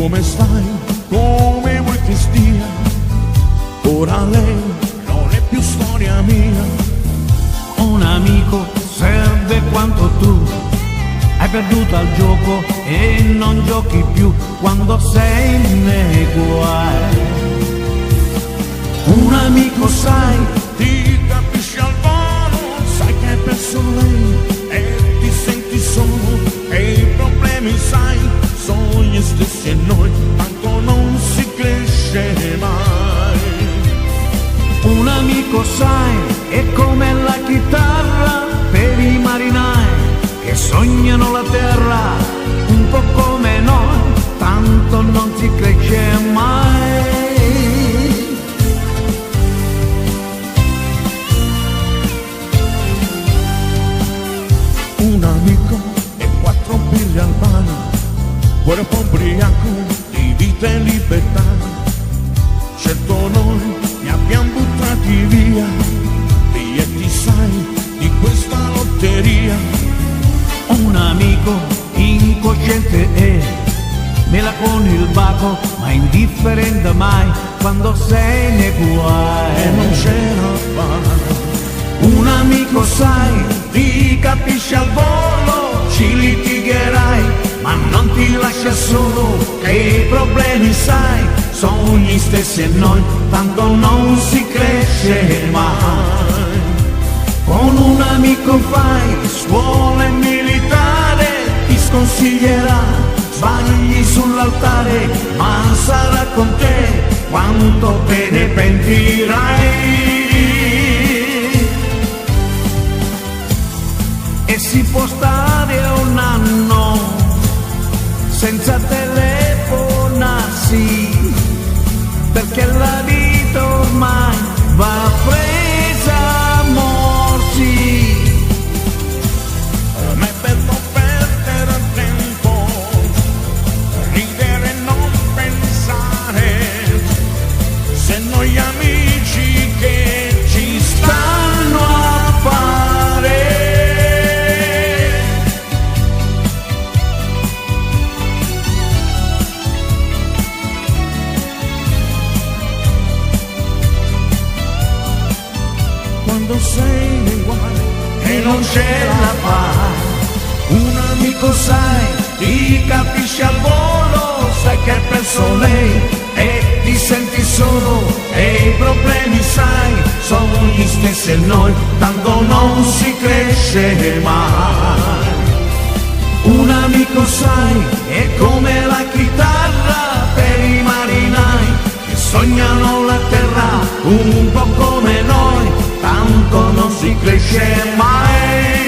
come stai? Come vuoi che stia? Ora lei non è più storia mia. Un amico serve quanto tu. Hai perduto al gioco e non giochi più quando sei nei guai. Un amico sai, Ti capisce al volo, sai che hai perso lei e ti senti solo e i problemi sai sono gli stessi e noi tanto non si cresce mai. un amico sai, è come la chitarra per i marinai che sognano la terra, un po' come noi, tanto non si cresce mai. Un amico e 4 birre al bar, cuore un po' ubriaco di vita e libertà. Certo noi ne abbiamo buttati via, biglietti sai di questa lotteria. Un amico incosciente è, mela con il baco, ma indifferente mai quando sei nei guai. E non ce la fa. Un amico sai, ti capisce al volo, ci litigherai, ma non ti lascia solo, che i problemi sai, sono gli stessi e noi, tanto non si cresce mai. Con un amico fai scuola militare, ti sconsiglierà, sbagli sull'altare, ma sarà con te quanto te ne pentirai. E si può stare un anno senza telefonarsi, perché la vita ormai va presa a morsi. Ma è bello perdere tempo, ridere e non pensare, se noi amici che ci stanno a fare. Quando sei nei guai E non ce la fa, un amico sai, ti capisce al volo, sai che hai perso lei e ti senti solo e i problemi sai, sono gli stessi e noi, tanto non si cresce mai. Un amico sai, è come la chitarra per i marinai che sognano la terra, un po' come noi, tanto non si cresce mai.